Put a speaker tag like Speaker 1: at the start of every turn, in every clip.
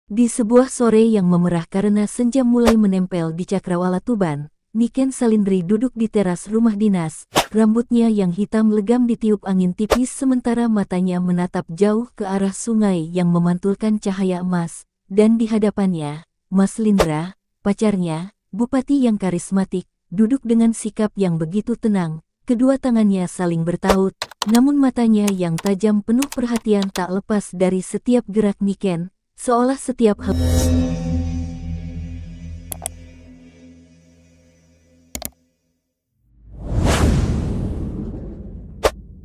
Speaker 1: Di sebuah sore yang memerah karena senja mulai menempel di cakrawala Tuban, Niken Salindri duduk di teras rumah dinas. Rambutnya yang hitam legam ditiup angin tipis sementara matanya menatap jauh ke arah sungai yang memantulkan cahaya emas. Dan di hadapannya, Mas Lindra, pacarnya, bupati yang karismatik, duduk dengan sikap yang begitu tenang. Kedua tangannya saling bertaut, namun matanya yang tajam penuh perhatian tak lepas dari setiap gerak Niken. Seolah setiap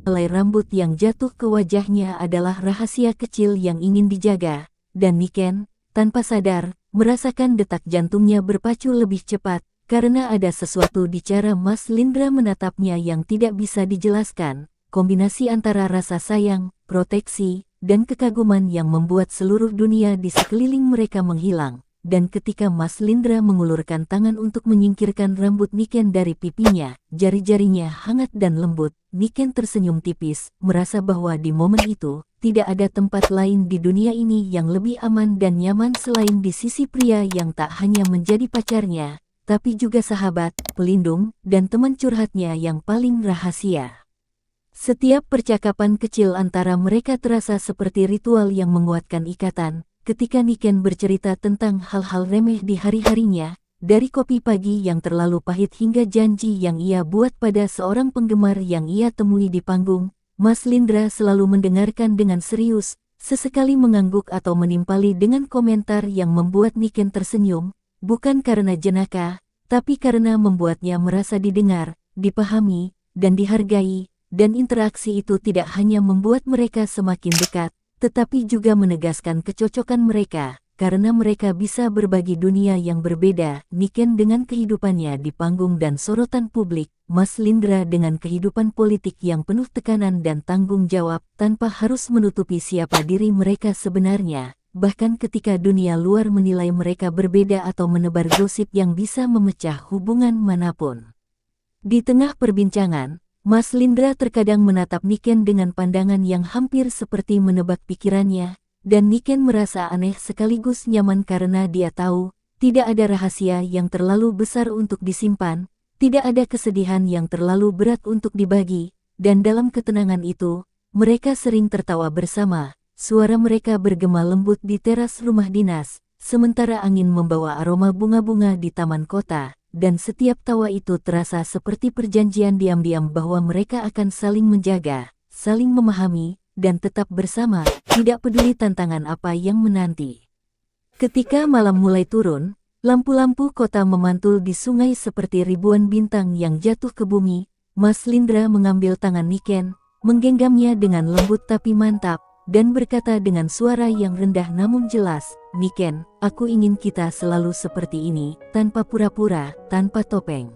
Speaker 1: helai rambut yang jatuh ke wajahnya adalah rahasia kecil yang ingin dijaga, dan Niken, tanpa sadar, merasakan detak jantungnya berpacu lebih cepat, karena ada sesuatu di cara Mas Lindra menatapnya yang tidak bisa dijelaskan, kombinasi antara rasa sayang, proteksi, dan kekaguman yang membuat seluruh dunia di sekeliling mereka menghilang. Dan ketika Mas Lindra mengulurkan tangan untuk menyingkirkan rambut Niken dari pipinya, jari-jarinya hangat dan lembut. Niken tersenyum tipis, merasa bahwa di momen itu, tidak ada tempat lain di dunia ini yang lebih aman dan nyaman selain di sisi pria yang tak hanya menjadi pacarnya, tapi juga sahabat, pelindung, dan teman curhatnya yang paling rahasia. Setiap percakapan kecil antara mereka terasa seperti ritual yang menguatkan ikatan. Ketika Niken bercerita tentang hal-hal remeh di hari-harinya, dari kopi pagi yang terlalu pahit hingga janji yang ia buat pada seorang penggemar yang ia temui di panggung, Mas Lindra selalu mendengarkan dengan serius, sesekali mengangguk atau menimpali dengan komentar yang membuat Niken tersenyum, bukan karena jenaka, tapi karena membuatnya merasa didengar, dipahami, dan dihargai. Dan interaksi itu tidak hanya membuat mereka semakin dekat, tetapi juga menegaskan kecocokan mereka, karena mereka bisa berbagi dunia yang berbeda. Niken dengan kehidupannya di panggung dan sorotan publik, Mas Lindra dengan kehidupan politik yang penuh tekanan dan tanggung jawab, tanpa harus menutupi siapa diri mereka sebenarnya, bahkan ketika dunia luar menilai mereka berbeda atau menebar gosip yang bisa memecah hubungan manapun. Di tengah perbincangan, Mas Lindra terkadang menatap Niken dengan pandangan yang hampir seperti menebak pikirannya, dan Niken merasa aneh sekaligus nyaman karena dia tahu, tidak ada rahasia yang terlalu besar untuk disimpan, tidak ada kesedihan yang terlalu berat untuk dibagi, dan dalam ketenangan itu, mereka sering tertawa bersama, suara mereka bergema lembut di teras rumah dinas, sementara angin membawa aroma bunga-bunga di taman kota. Dan setiap tawa itu terasa seperti perjanjian diam-diam bahwa mereka akan saling menjaga, saling memahami, dan tetap bersama, tidak peduli tantangan apa yang menanti. Ketika malam mulai turun, lampu-lampu kota memantul di sungai seperti ribuan bintang yang jatuh ke bumi. Mas Lindra mengambil tangan Niken, menggenggamnya dengan lembut tapi mantap, dan berkata dengan suara yang rendah namun jelas, "Niken, aku ingin kita selalu seperti ini, tanpa pura-pura, tanpa topeng.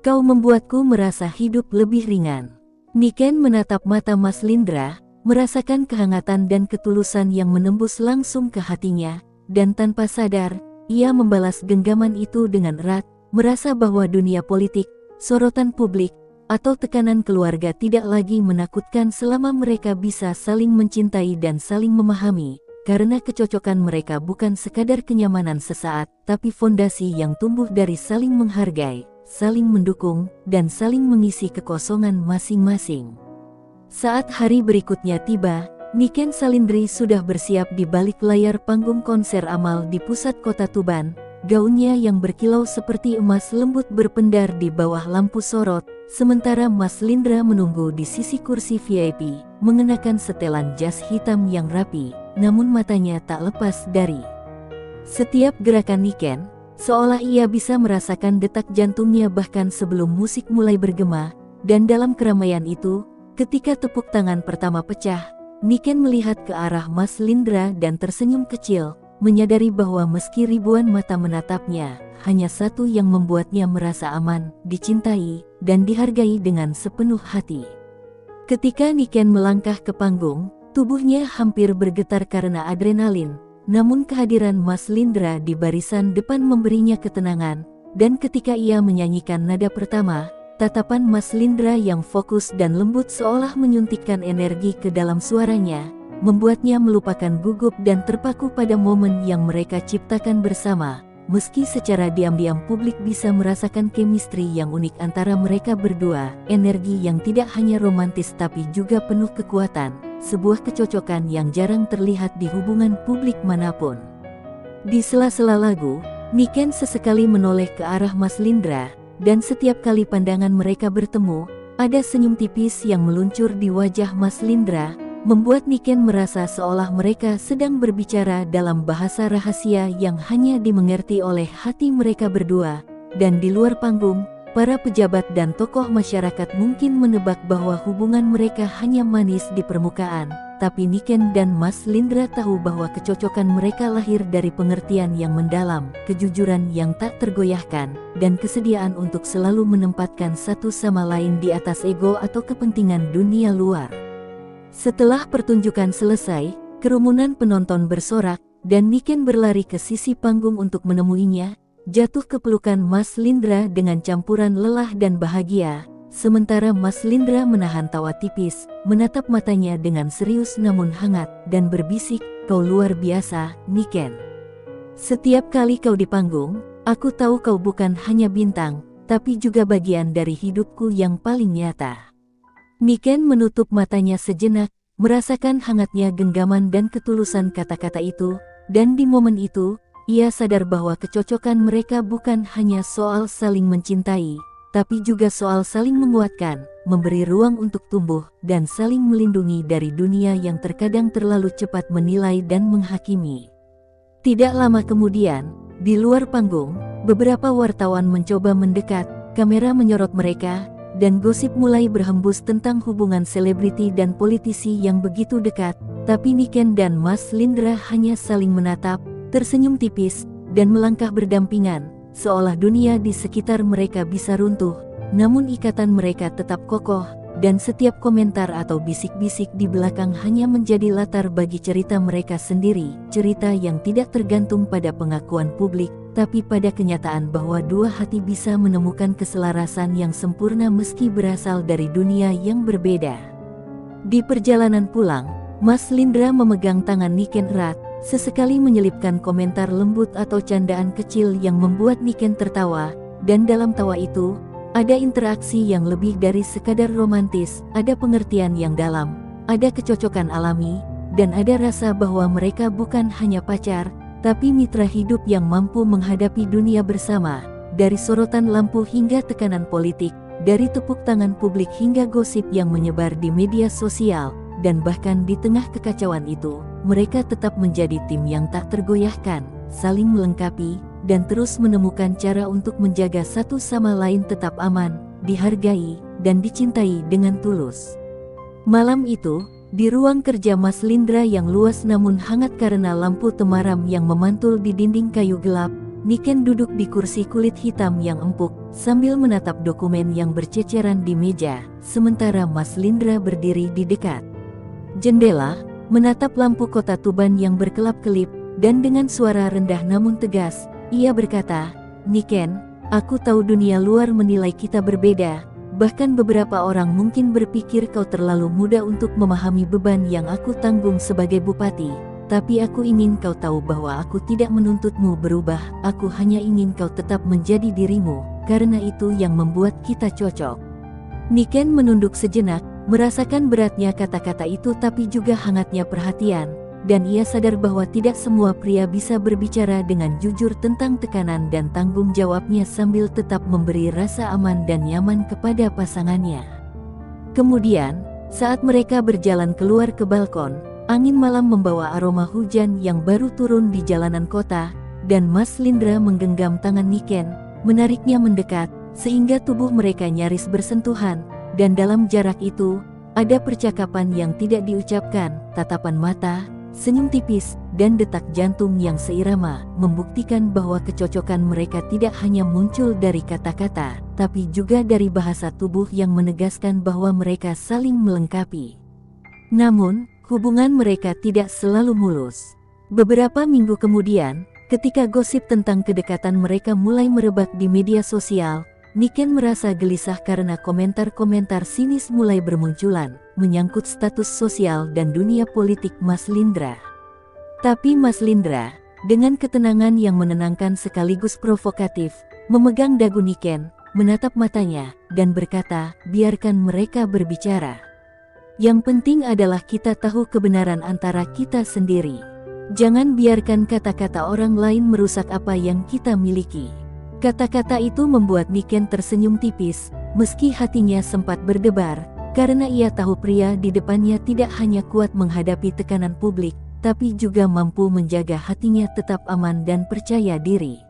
Speaker 1: Kau membuatku merasa hidup lebih ringan." Niken menatap mata Mas Lindra, merasakan kehangatan dan ketulusan yang menembus langsung ke hatinya, dan tanpa sadar, ia membalas genggaman itu dengan erat, merasa bahwa dunia politik, sorotan publik, atau tekanan keluarga tidak lagi menakutkan selama mereka bisa saling mencintai dan saling memahami, karena kecocokan mereka bukan sekadar kenyamanan sesaat, tapi fondasi yang tumbuh dari saling menghargai, saling mendukung, dan saling mengisi kekosongan masing-masing. Saat hari berikutnya tiba, Niken Salindri sudah bersiap di balik layar panggung konser Amal di pusat kota Tuban. Gaunnya yang berkilau seperti emas lembut berpendar di bawah lampu sorot, sementara Mas Lindra menunggu di sisi kursi VIP, mengenakan setelan jas hitam yang rapi, namun matanya tak lepas dari setiap gerakan Niken, seolah ia bisa merasakan detak jantungnya bahkan sebelum musik mulai bergema. Dan dalam keramaian itu, ketika tepuk tangan pertama pecah, Niken melihat ke arah Mas Lindra dan tersenyum kecil, menyadari bahwa meski ribuan mata menatapnya, hanya satu yang membuatnya merasa aman, dicintai, dan dihargai dengan sepenuh hati. Ketika Niken melangkah ke panggung, tubuhnya hampir bergetar karena adrenalin, namun kehadiran Mas Lindra di barisan depan memberinya ketenangan, dan ketika ia menyanyikan nada pertama, tatapan Mas Lindra yang fokus dan lembut seolah menyuntikkan energi ke dalam suaranya, membuatnya melupakan gugup dan terpaku pada momen yang mereka ciptakan bersama. Meski secara diam-diam publik bisa merasakan chemistry yang unik antara mereka berdua, energi yang tidak hanya romantis tapi juga penuh kekuatan, sebuah kecocokan yang jarang terlihat di hubungan publik manapun. Di sela-sela lagu, Niken sesekali menoleh ke arah Mas Lindra, dan setiap kali pandangan mereka bertemu, ada senyum tipis yang meluncur di wajah Mas Lindra, membuat Niken merasa seolah mereka sedang berbicara dalam bahasa rahasia yang hanya dimengerti oleh hati mereka berdua. Dan di luar panggung, para pejabat dan tokoh masyarakat mungkin menebak bahwa hubungan mereka hanya manis di permukaan, tapi Niken dan Mas Lindra tahu bahwa kecocokan mereka lahir dari pengertian yang mendalam, kejujuran yang tak tergoyahkan, dan kesediaan untuk selalu menempatkan satu sama lain di atas ego atau kepentingan dunia luar. Setelah pertunjukan selesai, kerumunan penonton bersorak, dan Niken berlari ke sisi panggung untuk menemuinya, jatuh ke pelukan Mas Lindra dengan campuran lelah dan bahagia, sementara Mas Lindra menahan tawa tipis, menatap matanya dengan serius namun hangat, dan berbisik, "Kau luar biasa, Niken. Setiap kali kau di panggung, aku tahu kau bukan hanya bintang, tapi juga bagian dari hidupku yang paling nyata." Niken menutup matanya sejenak, merasakan hangatnya genggaman dan ketulusan kata-kata itu, dan di momen itu, ia sadar bahwa kecocokan mereka bukan hanya soal saling mencintai, tapi juga soal saling menguatkan, memberi ruang untuk tumbuh, dan saling melindungi dari dunia yang terkadang terlalu cepat menilai dan menghakimi. Tidak lama kemudian, di luar panggung, beberapa wartawan mencoba mendekat, kamera menyorot mereka, dan gosip mulai berhembus tentang hubungan selebriti dan politisi yang begitu dekat, tapi Niken dan Mas Lindra hanya saling menatap, tersenyum tipis, dan melangkah berdampingan, seolah dunia di sekitar mereka bisa runtuh, namun ikatan mereka tetap kokoh, dan setiap komentar atau bisik-bisik di belakang hanya menjadi latar bagi cerita mereka sendiri, cerita yang tidak tergantung pada pengakuan publik, tapi pada kenyataan bahwa dua hati bisa menemukan keselarasan yang sempurna meski berasal dari dunia yang berbeda. Di perjalanan pulang, Mas Lindra memegang tangan Niken erat, sesekali menyelipkan komentar lembut atau candaan kecil yang membuat Niken tertawa, dan dalam tawa itu, ada interaksi yang lebih dari sekadar romantis, ada pengertian yang dalam, ada kecocokan alami, dan ada rasa bahwa mereka bukan hanya pacar, tapi mitra hidup yang mampu menghadapi dunia bersama, dari sorotan lampu hingga tekanan politik, dari tepuk tangan publik hingga gosip yang menyebar di media sosial, dan bahkan di tengah kekacauan itu, mereka tetap menjadi tim yang tak tergoyahkan, saling melengkapi, dan terus menemukan cara untuk menjaga satu sama lain tetap aman, dihargai, dan dicintai dengan tulus. Malam itu, di ruang kerja Mas Lindra yang luas namun hangat karena lampu temaram yang memantul di dinding kayu gelap, Niken duduk di kursi kulit hitam yang empuk, sambil menatap dokumen yang berceceran di meja, sementara Mas Lindra berdiri di dekat jendela, menatap lampu kota Tuban yang berkelap-kelip, dan dengan suara rendah namun tegas, ia berkata, "Niken, aku tahu dunia luar menilai kita berbeda. Bahkan beberapa orang mungkin berpikir kau terlalu muda untuk memahami beban yang aku tanggung sebagai bupati. Tapi aku ingin kau tahu bahwa aku tidak menuntutmu berubah, aku hanya ingin kau tetap menjadi dirimu, karena itu yang membuat kita cocok." Niken menunduk sejenak, merasakan beratnya kata-kata itu tapi juga hangatnya perhatian, dan ia sadar bahwa tidak semua pria bisa berbicara dengan jujur tentang tekanan dan tanggung jawabnya sambil tetap memberi rasa aman dan nyaman kepada pasangannya. Kemudian, saat mereka berjalan keluar ke balkon, angin malam membawa aroma hujan yang baru turun di jalanan kota, dan Mas Lindra menggenggam tangan Niken, menariknya mendekat, sehingga tubuh mereka nyaris bersentuhan, dan dalam jarak itu, ada percakapan yang tidak diucapkan, tatapan mata, senyum tipis, dan detak jantung yang seirama, membuktikan bahwa kecocokan mereka tidak hanya muncul dari kata-kata, tapi juga dari bahasa tubuh yang menegaskan bahwa mereka saling melengkapi. Namun, hubungan mereka tidak selalu mulus. Beberapa minggu kemudian, ketika gosip tentang kedekatan mereka mulai merebak di media sosial, Niken merasa gelisah karena komentar-komentar sinis mulai bermunculan, menyangkut status sosial dan dunia politik Mas Lindra. Tapi Mas Lindra, dengan ketenangan yang menenangkan sekaligus provokatif, memegang dagu Niken, menatap matanya, dan berkata, biarkan mereka berbicara. Yang penting adalah kita tahu kebenaran antara kita sendiri. Jangan biarkan kata-kata orang lain merusak apa yang kita miliki. Kata-kata itu membuat Niken tersenyum tipis, meski hatinya sempat berdebar, karena ia tahu pria di depannya tidak hanya kuat menghadapi tekanan publik, tapi juga mampu menjaga hatinya tetap aman dan percaya diri.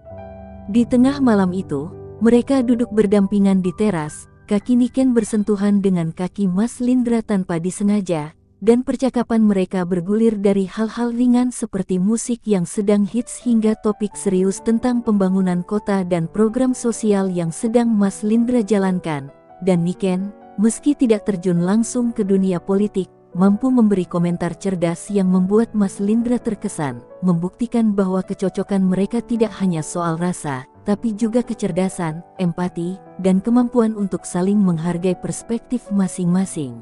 Speaker 1: Di tengah malam itu, mereka duduk berdampingan di teras, kaki Niken bersentuhan dengan kaki Mas Lindra tanpa disengaja, dan percakapan mereka bergulir dari hal-hal ringan seperti musik yang sedang hits hingga topik serius tentang pembangunan kota dan program sosial yang sedang Mas Lindra jalankan. Dan Niken, meski tidak terjun langsung ke dunia politik, mampu memberi komentar cerdas yang membuat Mas Lindra terkesan, membuktikan bahwa kecocokan mereka tidak hanya soal rasa, tapi juga kecerdasan, empati, dan kemampuan untuk saling menghargai perspektif masing-masing.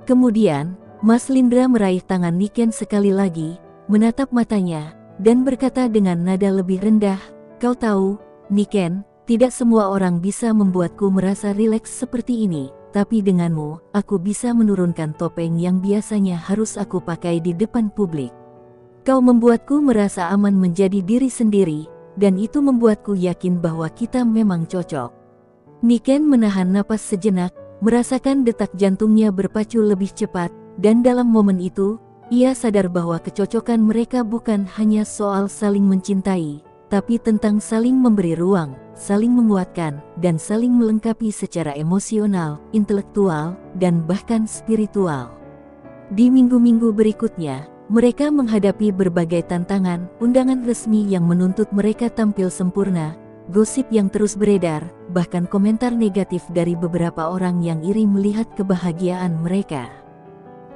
Speaker 1: Kemudian, Mas Lindra meraih tangan Niken sekali lagi, menatap matanya, dan berkata dengan nada lebih rendah, kau tahu, Niken, tidak semua orang bisa membuatku merasa rileks seperti ini, tapi denganmu, aku bisa menurunkan topeng yang biasanya harus aku pakai di depan publik. Kau membuatku merasa aman menjadi diri sendiri, dan itu membuatku yakin bahwa kita memang cocok. Niken menahan napas sejenak, merasakan detak jantungnya berpacu lebih cepat, dan dalam momen itu, ia sadar bahwa kecocokan mereka bukan hanya soal saling mencintai, tapi tentang saling memberi ruang, saling menguatkan, dan saling melengkapi secara emosional, intelektual, dan bahkan spiritual. Di minggu-minggu berikutnya, mereka menghadapi berbagai tantangan, undangan resmi yang menuntut mereka tampil sempurna, gosip yang terus beredar, bahkan komentar negatif dari beberapa orang yang iri melihat kebahagiaan mereka.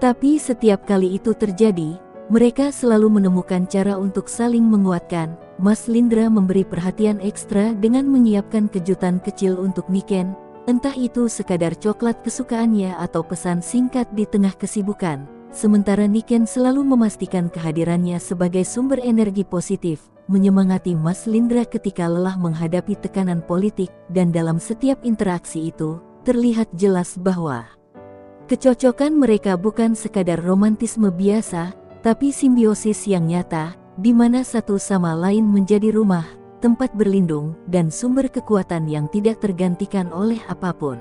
Speaker 1: Tapi setiap kali itu terjadi, mereka selalu menemukan cara untuk saling menguatkan. Mas Lindra memberi perhatian ekstra dengan menyiapkan kejutan kecil untuk Niken, entah itu sekadar coklat kesukaannya atau pesan singkat di tengah kesibukan. Sementara Niken selalu memastikan kehadirannya sebagai sumber energi positif, menyemangati Mas Lindra ketika lelah menghadapi tekanan politik, dan dalam setiap interaksi itu, terlihat jelas bahwa kecocokan mereka bukan sekadar romantisme biasa, tapi simbiosis yang nyata, di mana satu sama lain menjadi rumah, tempat berlindung, dan sumber kekuatan yang tidak tergantikan oleh apapun.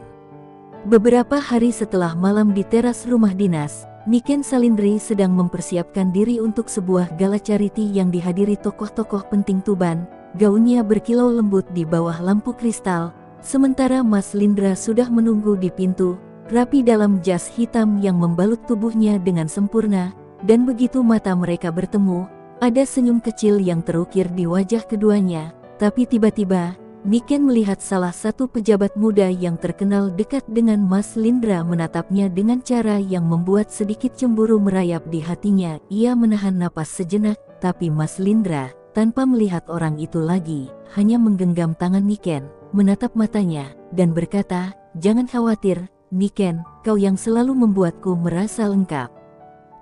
Speaker 1: Beberapa hari setelah malam di teras rumah dinas, Niken Salindri sedang mempersiapkan diri untuk sebuah gala charity yang dihadiri tokoh-tokoh penting Tuban. Gaunnya berkilau lembut di bawah lampu kristal, sementara Mas Lindra sudah menunggu di pintu, rapi dalam jas hitam yang membalut tubuhnya dengan sempurna, dan begitu mata mereka bertemu, ada senyum kecil yang terukir di wajah keduanya. Tapi tiba-tiba, Niken melihat salah satu pejabat muda yang terkenal dekat dengan Mas Lindra menatapnya dengan cara yang membuat sedikit cemburu merayap di hatinya. Ia menahan napas sejenak, tapi Mas Lindra, tanpa melihat orang itu lagi, hanya menggenggam tangan Niken, menatap matanya, dan berkata, jangan khawatir, Niken, kau yang selalu membuatku merasa lengkap.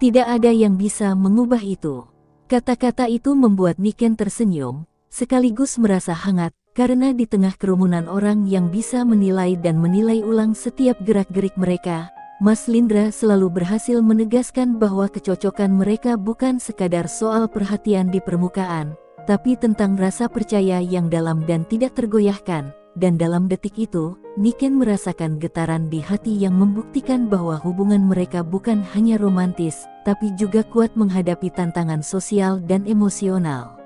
Speaker 1: Tidak ada yang bisa mengubah itu. Kata-kata itu membuat Niken tersenyum, sekaligus merasa hangat, karena di tengah kerumunan orang yang bisa menilai dan menilai ulang setiap gerak-gerik mereka, Mas Lindra selalu berhasil menegaskan bahwa kecocokan mereka bukan sekadar soal perhatian di permukaan, tapi tentang rasa percaya yang dalam dan tidak tergoyahkan. Dan dalam detik itu, Niken merasakan getaran di hati yang membuktikan bahwa hubungan mereka bukan hanya romantis, tapi juga kuat menghadapi tantangan sosial dan emosional.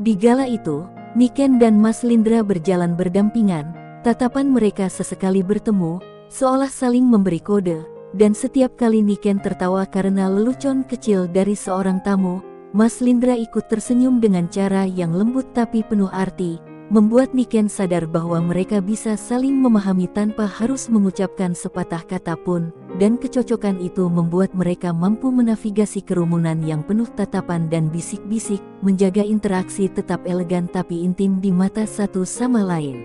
Speaker 1: Di gala itu, Niken dan Mas Lindra berjalan berdampingan, tatapan mereka sesekali bertemu, seolah saling memberi kode, dan setiap kali Niken tertawa karena lelucon kecil dari seorang tamu, Mas Lindra ikut tersenyum dengan cara yang lembut tapi penuh arti, membuat Niken sadar bahwa mereka bisa saling memahami tanpa harus mengucapkan sepatah kata pun, dan kecocokan itu membuat mereka mampu menavigasi kerumunan yang penuh tatapan dan bisik-bisik, menjaga interaksi tetap elegan tapi intim di mata satu sama lain.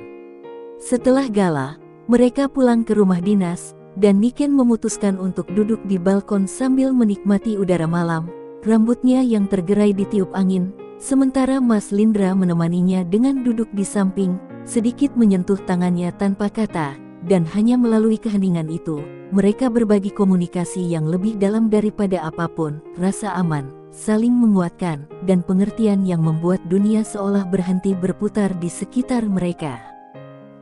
Speaker 1: Setelah gala, mereka pulang ke rumah dinas, dan Niken memutuskan untuk duduk di balkon sambil menikmati udara malam. Rambutnya yang tergerai ditiup angin, sementara Mas Lindra menemaninya dengan duduk di samping, sedikit menyentuh tangannya tanpa kata, dan hanya melalui keheningan itu, mereka berbagi komunikasi yang lebih dalam daripada apapun, rasa aman, saling menguatkan, dan pengertian yang membuat dunia seolah berhenti berputar di sekitar mereka.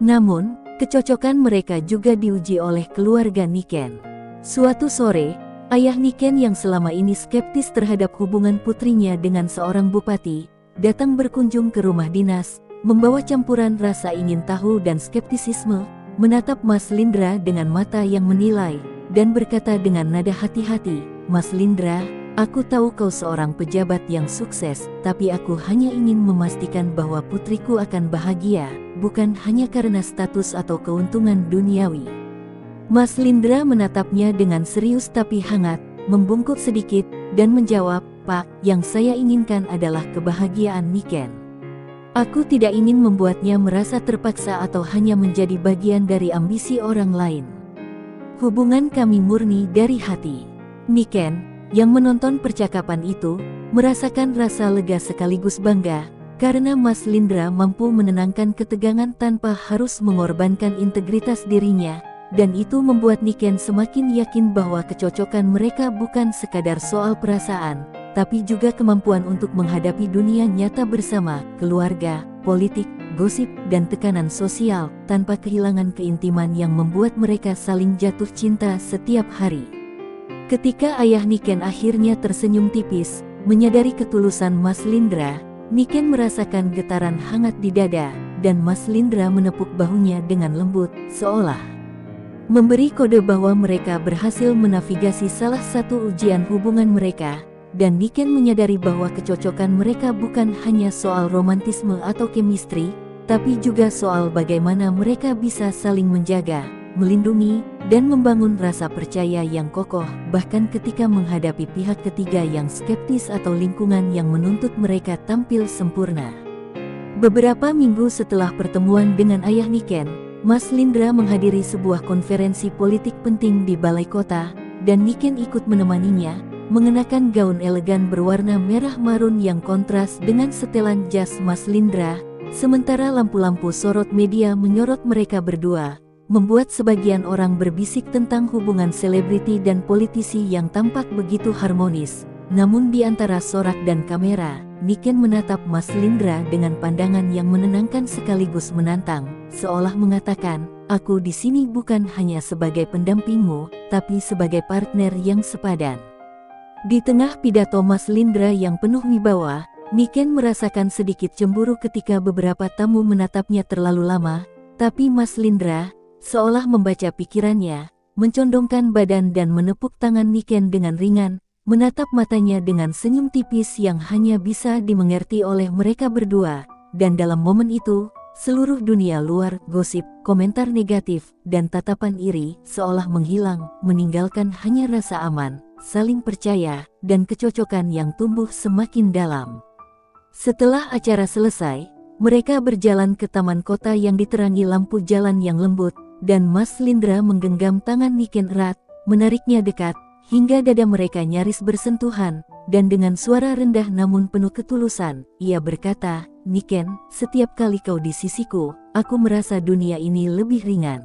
Speaker 1: Namun, kecocokan mereka juga diuji oleh keluarga Niken. Suatu sore, ayah Niken yang selama ini skeptis terhadap hubungan putrinya dengan seorang bupati, datang berkunjung ke rumah dinas, membawa campuran rasa ingin tahu dan skeptisisme, menatap Mas Lindra dengan mata yang menilai, dan berkata dengan nada hati-hati, "Mas Lindra, aku tahu kau seorang pejabat yang sukses, tapi aku hanya ingin memastikan bahwa putriku akan bahagia, bukan hanya karena status atau keuntungan duniawi." Mas Lindra menatapnya dengan serius tapi hangat, membungkuk sedikit, dan menjawab, "Pak, yang saya inginkan adalah kebahagiaan Niken. Aku tidak ingin membuatnya merasa terpaksa atau hanya menjadi bagian dari ambisi orang lain. Hubungan kami murni dari hati." Niken, yang menonton percakapan itu, merasakan rasa lega sekaligus bangga, karena Mas Lindra mampu menenangkan ketegangan tanpa harus mengorbankan integritas dirinya, dan itu membuat Niken semakin yakin bahwa kecocokan mereka bukan sekadar soal perasaan, tapi juga kemampuan untuk menghadapi dunia nyata bersama, keluarga, politik, gosip, dan tekanan sosial, tanpa kehilangan keintiman yang membuat mereka saling jatuh cinta setiap hari. Ketika ayah Niken akhirnya tersenyum tipis, menyadari ketulusan Mas Lindra, Niken merasakan getaran hangat di dada, dan Mas Lindra menepuk bahunya dengan lembut, seolah memberi kode bahwa mereka berhasil menavigasi salah satu ujian hubungan mereka, dan Niken menyadari bahwa kecocokan mereka bukan hanya soal romantisme atau chemistry, tapi juga soal bagaimana mereka bisa saling menjaga, melindungi, dan membangun rasa percaya yang kokoh, bahkan ketika menghadapi pihak ketiga yang skeptis atau lingkungan yang menuntut mereka tampil sempurna. Beberapa minggu setelah pertemuan dengan ayah Niken, Mas Lindra menghadiri sebuah konferensi politik penting di balai kota, dan Niken ikut menemaninya, mengenakan gaun elegan berwarna merah marun yang kontras dengan setelan jas Mas Lindra, sementara lampu-lampu sorot media menyorot mereka berdua, membuat sebagian orang berbisik tentang hubungan selebriti dan politisi yang tampak begitu harmonis. Namun di antara sorak dan kamera, Niken menatap Mas Lindra dengan pandangan yang menenangkan sekaligus menantang, seolah mengatakan, "Aku di sini bukan hanya sebagai pendampingmu, tapi sebagai partner yang sepadan." Di tengah pidato Mas Lindra yang penuh wibawa, Niken merasakan sedikit cemburu ketika beberapa tamu menatapnya terlalu lama, tapi Mas Lindra, seolah membaca pikirannya, mencondongkan badan dan menepuk tangan Niken dengan ringan, menatap matanya dengan senyum tipis yang hanya bisa dimengerti oleh mereka berdua, dan dalam momen itu, seluruh dunia luar, gosip, komentar negatif, dan tatapan iri, seolah menghilang, meninggalkan hanya rasa aman, saling percaya, dan kecocokan yang tumbuh semakin dalam. Setelah acara selesai, mereka berjalan ke taman kota yang diterangi lampu jalan yang lembut, dan Mas Lindra menggenggam tangan Niken erat, menariknya dekat, hingga dada mereka nyaris bersentuhan, dan dengan suara rendah namun penuh ketulusan, ia berkata, "Niken, setiap kali kau di sisiku, aku merasa dunia ini lebih ringan.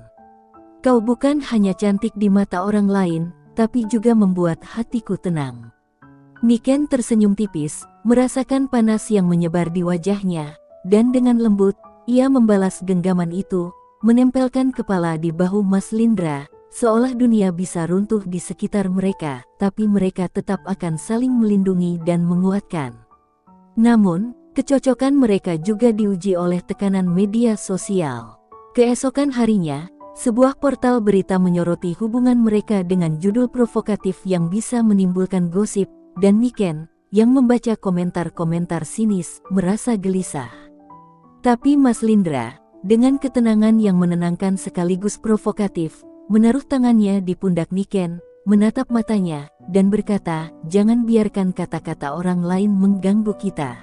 Speaker 1: Kau bukan hanya cantik di mata orang lain, tapi juga membuat hatiku tenang." Niken tersenyum tipis, merasakan panas yang menyebar di wajahnya, dan dengan lembut, ia membalas genggaman itu, menempelkan kepala di bahu Mas Lindra, seolah dunia bisa runtuh di sekitar mereka, tapi mereka tetap akan saling melindungi dan menguatkan. Namun, kecocokan mereka juga diuji oleh tekanan media sosial. Keesokan harinya, sebuah portal berita menyoroti hubungan mereka dengan judul provokatif yang bisa menimbulkan gosip, dan Niken, yang membaca komentar-komentar sinis, merasa gelisah. Tapi Mas Lindra, dengan ketenangan yang menenangkan sekaligus provokatif, menaruh tangannya di pundak Niken, menatap matanya, dan berkata, "Jangan biarkan kata-kata orang lain mengganggu kita.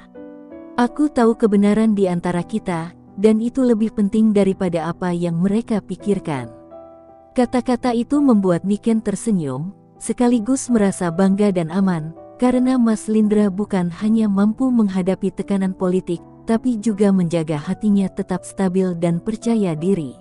Speaker 1: Aku tahu kebenaran di antara kita, dan itu lebih penting daripada apa yang mereka pikirkan. Kata-kata itu membuat Niken tersenyum, sekaligus merasa bangga dan aman, karena Mas Lindra bukan hanya mampu menghadapi tekanan politik, tapi juga menjaga hatinya tetap stabil dan percaya diri.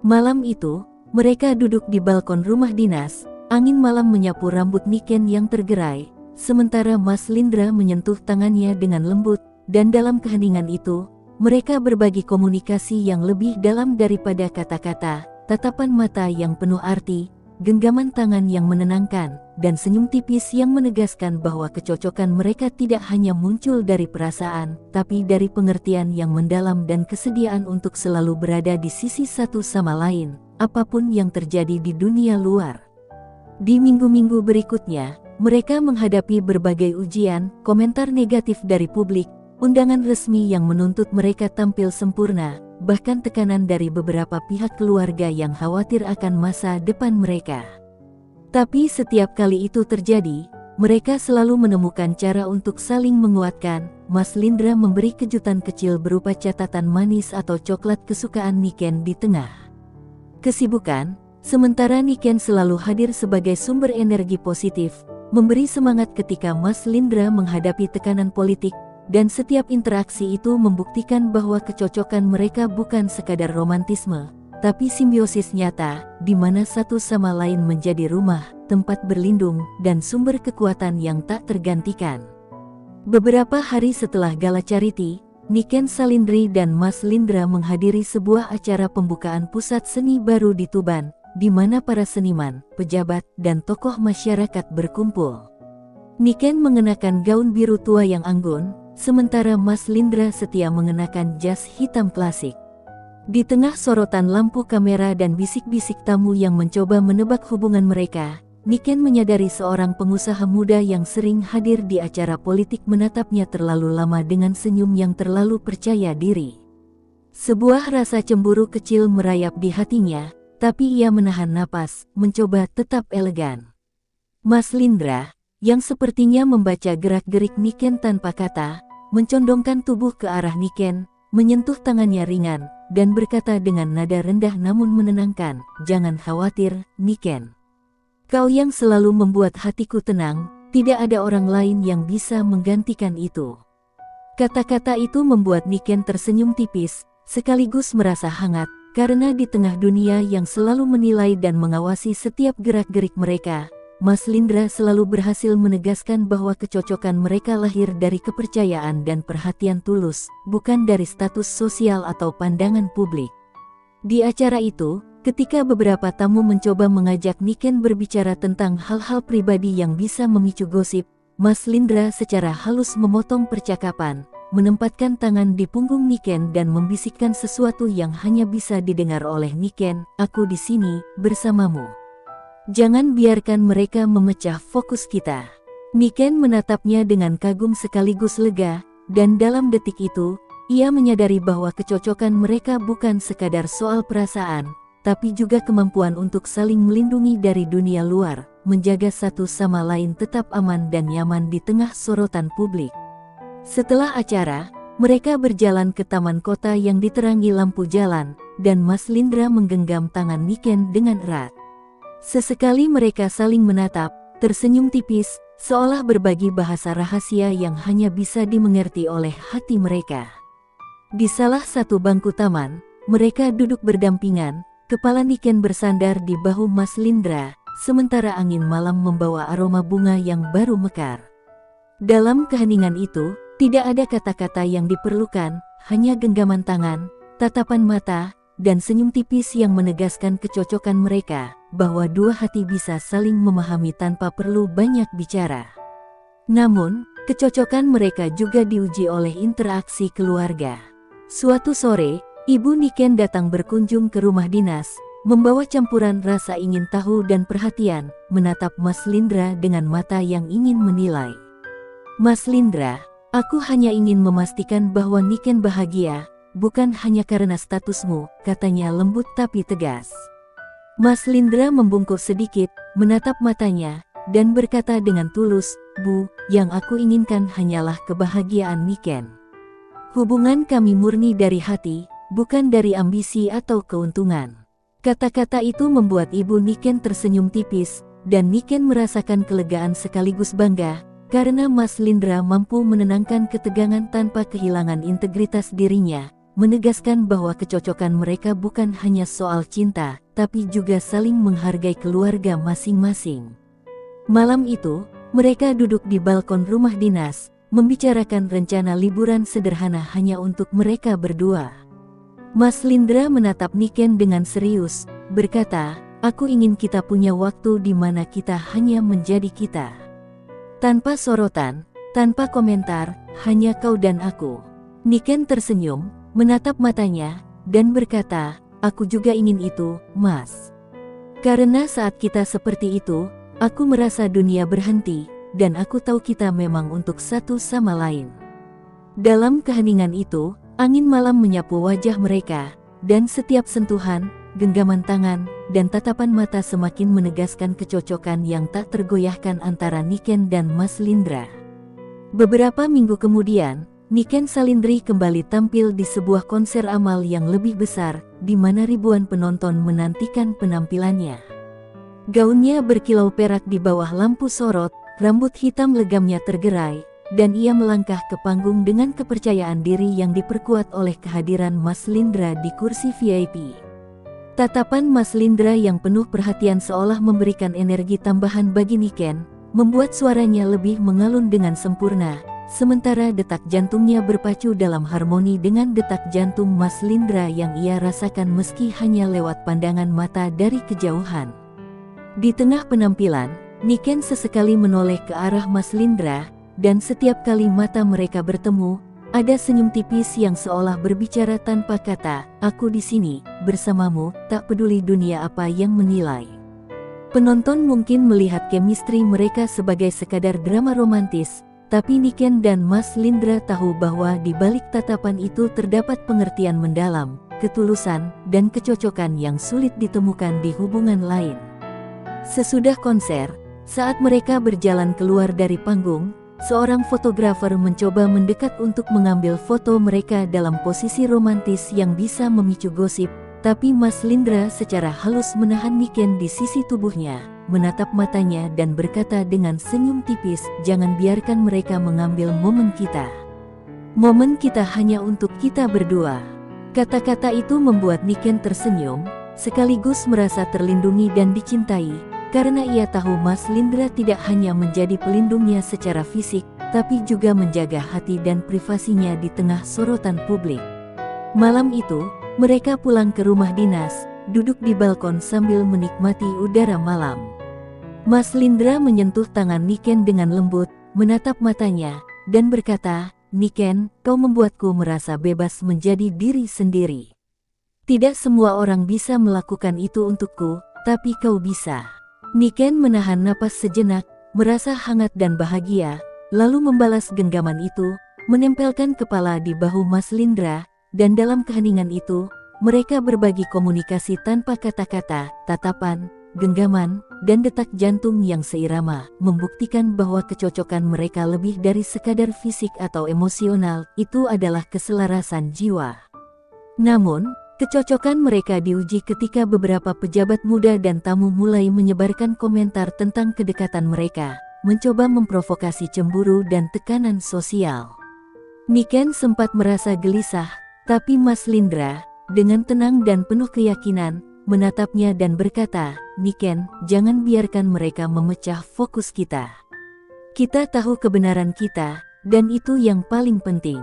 Speaker 1: Malam itu, mereka duduk di balkon rumah dinas, angin malam menyapu rambut Niken yang tergerai, sementara Mas Lindra menyentuh tangannya dengan lembut, dan dalam keheningan itu, mereka berbagi komunikasi yang lebih dalam daripada kata-kata, tatapan mata yang penuh arti, genggaman tangan yang menenangkan, dan senyum tipis yang menegaskan bahwa kecocokan mereka tidak hanya muncul dari perasaan, tapi dari pengertian yang mendalam dan kesediaan untuk selalu berada di sisi satu sama lain, apapun yang terjadi di dunia luar. Di minggu-minggu berikutnya, mereka menghadapi berbagai ujian, komentar negatif dari publik, undangan resmi yang menuntut mereka tampil sempurna, bahkan tekanan dari beberapa pihak keluarga yang khawatir akan masa depan mereka. Tapi setiap kali itu terjadi, mereka selalu menemukan cara untuk saling menguatkan. Mas Lindra memberi kejutan kecil berupa catatan manis atau coklat kesukaan Niken di tengah kesibukan, sementara Niken selalu hadir sebagai sumber energi positif, memberi semangat ketika Mas Lindra menghadapi tekanan politik, dan setiap interaksi itu membuktikan bahwa kecocokan mereka bukan sekadar romantisme, tapi simbiosis nyata, di mana satu sama lain menjadi rumah, tempat berlindung, dan sumber kekuatan yang tak tergantikan. Beberapa hari setelah gala charity, Niken Salindri dan Mas Lindra menghadiri sebuah acara pembukaan pusat seni baru di Tuban, di mana para seniman, pejabat, dan tokoh masyarakat berkumpul. Niken mengenakan gaun biru tua yang anggun, sementara Mas Lindra setia mengenakan jas hitam klasik. Di tengah sorotan lampu kamera dan bisik-bisik tamu yang mencoba menebak hubungan mereka, Niken menyadari seorang pengusaha muda yang sering hadir di acara politik menatapnya terlalu lama dengan senyum yang terlalu percaya diri. Sebuah rasa cemburu kecil merayap di hatinya, tapi ia menahan napas, mencoba tetap elegan. Mas Lindra, yang sepertinya membaca gerak-gerik Niken tanpa kata, mencondongkan tubuh ke arah Niken, menyentuh tangannya ringan, dan berkata dengan nada rendah namun menenangkan, "Jangan khawatir, Niken. Kau yang selalu membuat hatiku tenang, tidak ada orang lain yang bisa menggantikan itu." Kata-kata itu membuat Niken tersenyum tipis, sekaligus merasa hangat, karena di tengah dunia yang selalu menilai dan mengawasi setiap gerak-gerik mereka, Mas Lindra selalu berhasil menegaskan bahwa kecocokan mereka lahir dari kepercayaan dan perhatian tulus, bukan dari status sosial atau pandangan publik. Di acara itu, ketika beberapa tamu mencoba mengajak Niken berbicara tentang hal-hal pribadi yang bisa memicu gosip, Mas Lindra secara halus memotong percakapan, menempatkan tangan di punggung Niken dan membisikkan sesuatu yang hanya bisa didengar oleh Niken, "Aku di sini, bersamamu. Jangan biarkan mereka memecah fokus kita." Niken menatapnya dengan kagum sekaligus lega, dan dalam detik itu, ia menyadari bahwa kecocokan mereka bukan sekadar soal perasaan, tapi juga kemampuan untuk saling melindungi dari dunia luar, menjaga satu sama lain tetap aman dan nyaman di tengah sorotan publik. Setelah acara, mereka berjalan ke taman kota yang diterangi lampu jalan, dan Mas Lindra menggenggam tangan Niken dengan erat. Sesekali mereka saling menatap, tersenyum tipis, seolah berbagi bahasa rahasia yang hanya bisa dimengerti oleh hati mereka. Di salah satu bangku taman, mereka duduk berdampingan, kepala Niken bersandar di bahu Mas Lindra, sementara angin malam membawa aroma bunga yang baru mekar. Dalam keheningan itu, tidak ada kata-kata yang diperlukan, hanya genggaman tangan, tatapan mata, dan senyum tipis yang menegaskan kecocokan mereka, bahwa dua hati bisa saling memahami tanpa perlu banyak bicara. Namun, kecocokan mereka juga diuji oleh interaksi keluarga. Suatu sore, Ibu Niken datang berkunjung ke rumah dinas, membawa campuran rasa ingin tahu dan perhatian, menatap Mas Lindra dengan mata yang ingin menilai. "Mas Lindra, aku hanya ingin memastikan bahwa Niken bahagia, bukan hanya karena statusmu," katanya lembut tapi tegas. Mas Lindra membungkuk sedikit, menatap matanya, dan berkata dengan tulus, "Bu, yang aku inginkan hanyalah kebahagiaan Niken. Hubungan kami murni dari hati, bukan dari ambisi atau keuntungan. Kata-kata itu membuat ibu Niken tersenyum tipis, dan Niken merasakan kelegaan sekaligus bangga, karena Mas Lindra mampu menenangkan ketegangan tanpa kehilangan integritas dirinya, menegaskan bahwa kecocokan mereka bukan hanya soal cinta, tapi juga saling menghargai keluarga masing-masing. Malam itu, mereka duduk di balkon rumah dinas, membicarakan rencana liburan sederhana hanya untuk mereka berdua. Mas Lindra menatap Niken dengan serius, berkata, "Aku ingin kita punya waktu di mana kita hanya menjadi kita. Tanpa sorotan, tanpa komentar, hanya kau dan aku." Niken tersenyum, menatap matanya, dan berkata, "Aku juga ingin itu, Mas. Karena saat kita seperti itu, aku merasa dunia berhenti, dan aku tahu kita memang untuk satu sama lain." Dalam keheningan itu, angin malam menyapu wajah mereka, dan setiap sentuhan, genggaman tangan, dan tatapan mata semakin menegaskan kecocokan yang tak tergoyahkan antara Niken dan Mas Lindra. Beberapa minggu kemudian, Niken Salindri kembali tampil di sebuah konser amal yang lebih besar, di mana ribuan penonton menantikan penampilannya. Gaunnya berkilau perak di bawah lampu sorot, rambut hitam legamnya tergerai, dan ia melangkah ke panggung dengan kepercayaan diri yang diperkuat oleh kehadiran Mas Lindra di kursi VIP. Tatapan Mas Lindra yang penuh perhatian seolah memberikan energi tambahan bagi Niken, membuat suaranya lebih mengalun dengan sempurna, sementara detak jantungnya berpacu dalam harmoni dengan detak jantung Mas Lindra yang ia rasakan meski hanya lewat pandangan mata dari kejauhan. Di tengah penampilan, Niken sesekali menoleh ke arah Mas Lindra, dan setiap kali mata mereka bertemu, ada senyum tipis yang seolah berbicara tanpa kata, "Aku di sini, bersamamu, tak peduli dunia apa yang menilai." Penonton mungkin melihat chemistry mereka sebagai sekadar drama romantis, tapi Niken dan Mas Lindra tahu bahwa di balik tatapan itu terdapat pengertian mendalam, ketulusan, dan kecocokan yang sulit ditemukan di hubungan lain. Sesudah konser, saat mereka berjalan keluar dari panggung, seorang fotografer mencoba mendekat untuk mengambil foto mereka dalam posisi romantis yang bisa memicu gosip, tapi Mas Lindra secara halus menahan Niken di sisi tubuhnya, menatap matanya dan berkata dengan senyum tipis, "Jangan biarkan mereka mengambil momen kita. Momen kita hanya untuk kita berdua." Kata-kata itu membuat Niken tersenyum, sekaligus merasa terlindungi dan dicintai, karena ia tahu Mas Lindra tidak hanya menjadi pelindungnya secara fisik, tapi juga menjaga hati dan privasinya di tengah sorotan publik. Malam itu, mereka pulang ke rumah dinas, duduk di balkon sambil menikmati udara malam. Mas Lindra menyentuh tangan Niken dengan lembut, menatap matanya, dan berkata, "Niken, kau membuatku merasa bebas menjadi diri sendiri. Tidak semua orang bisa melakukan itu untukku, tapi kau bisa." Niken menahan napas sejenak, merasa hangat dan bahagia, lalu membalas genggaman itu, menempelkan kepala di bahu Mas Lindra, dan dalam keheningan itu, mereka berbagi komunikasi tanpa kata-kata, tatapan, genggaman, dan detak jantung yang seirama, membuktikan bahwa kecocokan mereka lebih dari sekadar fisik atau emosional, itu adalah keselarasan jiwa. Namun, kecocokan mereka diuji ketika beberapa pejabat muda dan tamu mulai menyebarkan komentar tentang kedekatan mereka, mencoba memprovokasi cemburu dan tekanan sosial. Niken sempat merasa gelisah, tapi Mas Lindra, dengan tenang dan penuh keyakinan, menatapnya dan berkata, "Niken, jangan biarkan mereka memecah fokus kita. Kita tahu kebenaran kita, dan itu yang paling penting."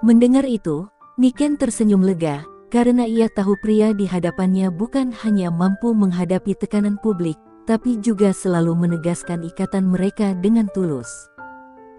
Speaker 1: Mendengar itu, Niken tersenyum lega, karena ia tahu pria di hadapannya bukan hanya mampu menghadapi tekanan publik, tapi juga selalu menegaskan ikatan mereka dengan tulus.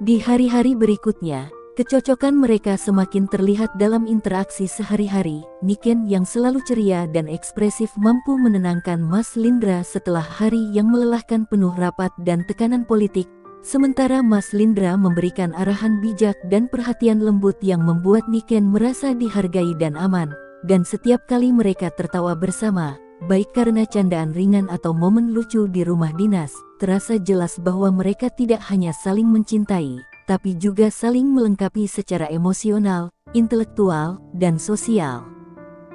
Speaker 1: Di hari-hari berikutnya, kecocokan mereka semakin terlihat dalam interaksi sehari-hari. Niken yang selalu ceria dan ekspresif mampu menenangkan Mas Lindra setelah hari yang melelahkan penuh rapat dan tekanan politik, sementara Mas Lindra memberikan arahan bijak dan perhatian lembut yang membuat Niken merasa dihargai dan aman. Dan setiap kali mereka tertawa bersama, baik karena candaan ringan atau momen lucu di rumah dinas, terasa jelas bahwa mereka tidak hanya saling mencintai, tapi juga saling melengkapi secara emosional, intelektual, dan sosial.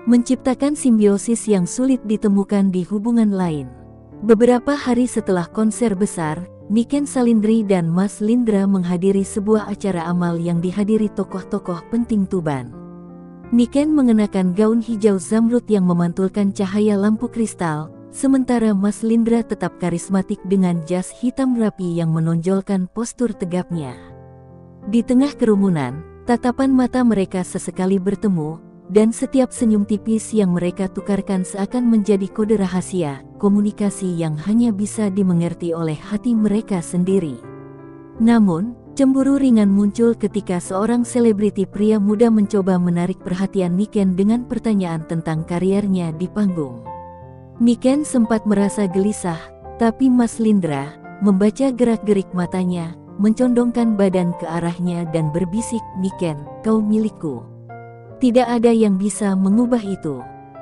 Speaker 1: menciptakan simbiosis yang sulit ditemukan di hubungan lain. Beberapa hari setelah konser besar, Niken Salindri dan Mas Lindra menghadiri sebuah acara amal yang dihadiri tokoh-tokoh penting Tuban. Niken mengenakan gaun hijau zamrud yang memantulkan cahaya lampu kristal, sementara Mas Lindra tetap karismatik dengan jas hitam rapi yang menonjolkan postur tegapnya. Di tengah kerumunan, tatapan mata mereka sesekali bertemu, dan setiap senyum tipis yang mereka tukarkan seakan menjadi kode rahasia, komunikasi yang hanya bisa dimengerti oleh hati mereka sendiri. Namun, cemburu ringan muncul ketika seorang selebriti pria muda mencoba menarik perhatian Niken dengan pertanyaan tentang kariernya di panggung. Niken sempat merasa gelisah, tapi Mas Lindra, membaca gerak-gerik matanya, mencondongkan badan ke arahnya dan berbisik, "Niken, kau milikku. Tidak ada yang bisa mengubah itu."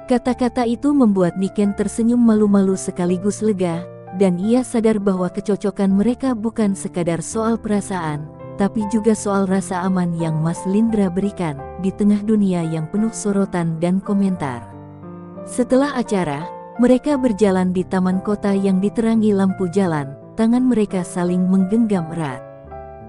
Speaker 1: Kata-kata itu membuat Niken tersenyum malu-malu sekaligus lega, dan ia sadar bahwa kecocokan mereka bukan sekadar soal perasaan, tapi juga soal rasa aman yang Mas Lindra berikan di tengah dunia yang penuh sorotan dan komentar. Setelah acara, mereka berjalan di taman kota yang diterangi lampu jalan, tangan mereka saling menggenggam erat.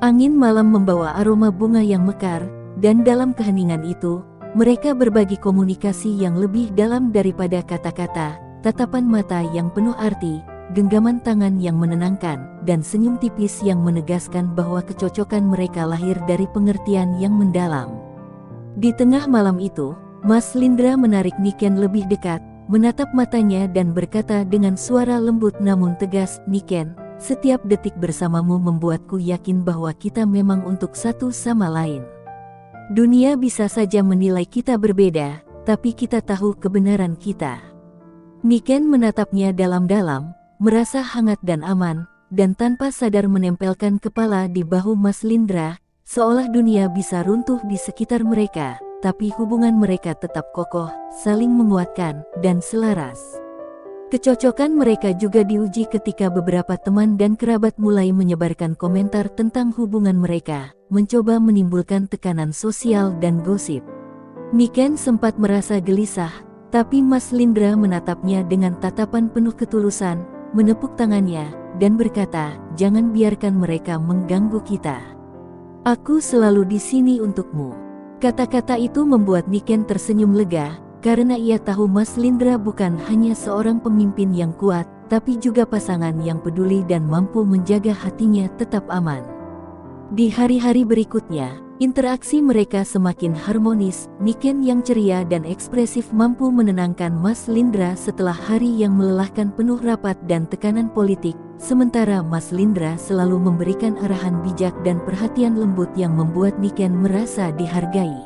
Speaker 1: Angin malam membawa aroma bunga yang mekar, dan dalam keheningan itu, mereka berbagi komunikasi yang lebih dalam daripada kata-kata, tatapan mata yang penuh arti, genggaman tangan yang menenangkan, dan senyum tipis yang menegaskan bahwa kecocokan mereka lahir dari pengertian yang mendalam. Di tengah malam itu, Mas Lindra menarik Niken lebih dekat, menatap matanya dan berkata dengan suara lembut namun tegas, "Niken, setiap detik bersamamu membuatku yakin bahwa kita memang untuk satu sama lain. Dunia bisa saja menilai kita berbeda, tapi kita tahu kebenaran kita." Niken menatapnya dalam-dalam, merasa hangat dan aman, dan tanpa sadar menempelkan kepala di bahu Mas Lindra, seolah dunia bisa runtuh di sekitar mereka, tapi hubungan mereka tetap kokoh, saling menguatkan, dan selaras. Kecocokan mereka juga diuji ketika beberapa teman dan kerabat mulai menyebarkan komentar tentang hubungan mereka, mencoba menimbulkan tekanan sosial dan gosip. Niken sempat merasa gelisah, tapi Mas Lindra menatapnya dengan tatapan penuh ketulusan, menepuk tangannya, dan berkata, "Jangan biarkan mereka mengganggu kita. Aku selalu di sini untukmu." Kata-kata itu membuat Niken tersenyum lega, karena ia tahu Mas Lindra bukan hanya seorang pemimpin yang kuat, tapi juga pasangan yang peduli dan mampu menjaga hatinya tetap aman. Di hari-hari berikutnya, interaksi mereka semakin harmonis. Niken yang ceria dan ekspresif mampu menenangkan Mas Lindra setelah hari yang melelahkan penuh rapat dan tekanan politik, sementara Mas Lindra selalu memberikan arahan bijak dan perhatian lembut yang membuat Niken merasa dihargai.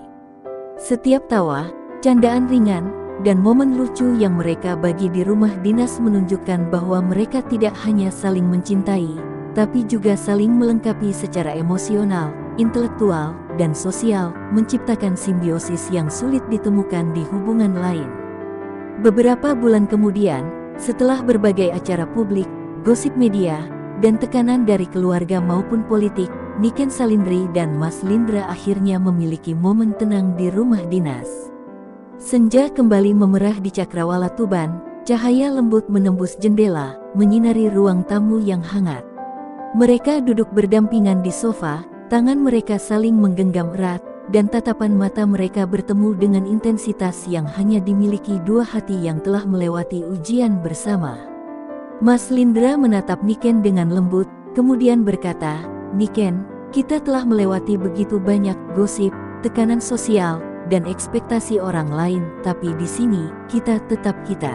Speaker 1: Setiap tawa, candaan ringan, dan momen lucu yang mereka bagi di rumah dinas menunjukkan bahwa mereka tidak hanya saling mencintai, tapi juga saling melengkapi secara emosional, intelektual, dan sosial, menciptakan simbiosis yang sulit ditemukan di hubungan lain. Beberapa bulan kemudian, setelah berbagai acara publik, gosip media, dan tekanan dari keluarga maupun politik, Niken Salindri dan Mas Lindra akhirnya memiliki momen tenang di rumah dinas. Senja kembali memerah di Cakrawala Tuban, cahaya lembut menembus jendela, menyinari ruang tamu yang hangat. Mereka duduk berdampingan di sofa, tangan mereka saling menggenggam erat, dan tatapan mata mereka bertemu dengan intensitas yang hanya dimiliki dua hati yang telah melewati ujian bersama. Mas Lindra menatap Niken dengan lembut, kemudian berkata, "Niken, kita telah melewati begitu banyak gosip, tekanan sosial, dan ekspektasi orang lain, tapi di sini, kita tetap kita.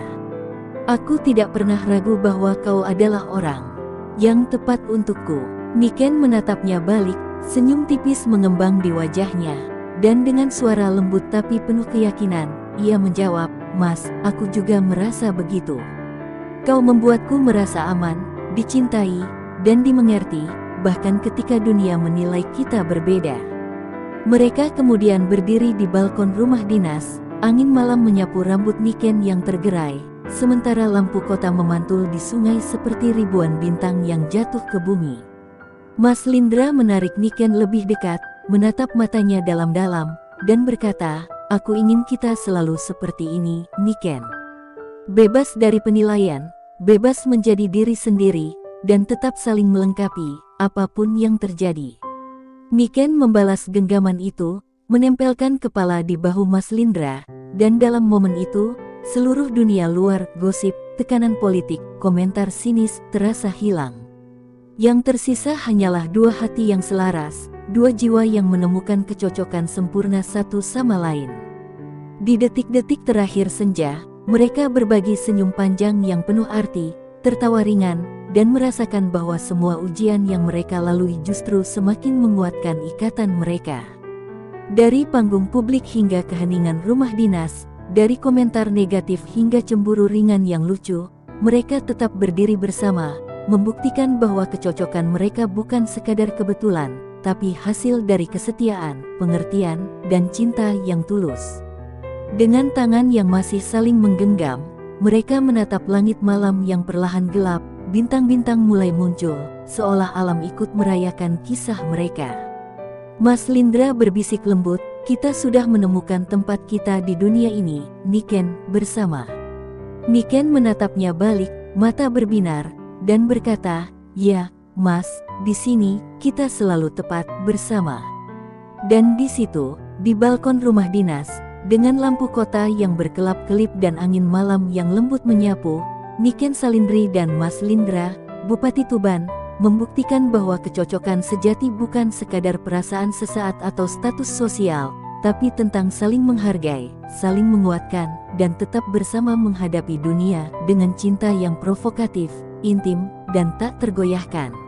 Speaker 1: Aku tidak pernah ragu bahwa kau adalah orang yang tepat untukku." Niken menatapnya balik, senyum tipis mengembang di wajahnya, dan dengan suara lembut tapi penuh keyakinan, ia menjawab, "Mas, aku juga merasa begitu. Kau membuatku merasa aman, dicintai, dan dimengerti, bahkan ketika dunia menilai kita berbeda." Mereka kemudian berdiri di balkon rumah dinas, angin malam menyapu rambut Niken yang tergerai, sementara lampu kota memantul di sungai seperti ribuan bintang yang jatuh ke bumi. Mas Lindra menarik Niken lebih dekat, menatap matanya dalam-dalam, dan berkata, Aku ingin kita selalu seperti ini, Niken. Bebas dari penilaian, bebas menjadi diri sendiri, dan tetap saling melengkapi, apapun yang terjadi. Niken membalas genggaman itu, menempelkan kepala di bahu Mas Lindra, dan dalam momen itu, seluruh dunia luar, gosip, tekanan politik, komentar sinis, terasa hilang. Yang tersisa hanyalah dua hati yang selaras, dua jiwa yang menemukan kecocokan sempurna satu sama lain. Di detik-detik terakhir senja, mereka berbagi senyum panjang yang penuh arti, tertawa ringan, dan merasakan bahwa semua ujian yang mereka lalui justru semakin menguatkan ikatan mereka. Dari panggung publik hingga keheningan rumah dinas, dari komentar negatif hingga cemburu ringan yang lucu, mereka tetap berdiri bersama, membuktikan bahwa kecocokan mereka bukan sekadar kebetulan, tapi hasil dari kesetiaan, pengertian, dan cinta yang tulus. Dengan tangan yang masih saling menggenggam, mereka menatap langit malam yang perlahan gelap, bintang-bintang mulai muncul, seolah alam ikut merayakan kisah mereka. Mas Lindra berbisik lembut, kita sudah menemukan tempat kita di dunia ini, Niken, bersama. Niken menatapnya balik, mata berbinar, dan berkata, ya, Mas, di sini, kita selalu tepat bersama. Dan di situ, di balkon rumah dinas, dengan lampu kota yang berkelap-kelip dan angin malam yang lembut menyapu, Niken Salindri dan Mas Lindra, Bupati Tuban, membuktikan bahwa kecocokan sejati bukan sekadar perasaan sesaat atau status sosial, tapi tentang saling menghargai, saling menguatkan, dan tetap bersama menghadapi dunia dengan cinta yang provokatif, intim, dan tak tergoyahkan.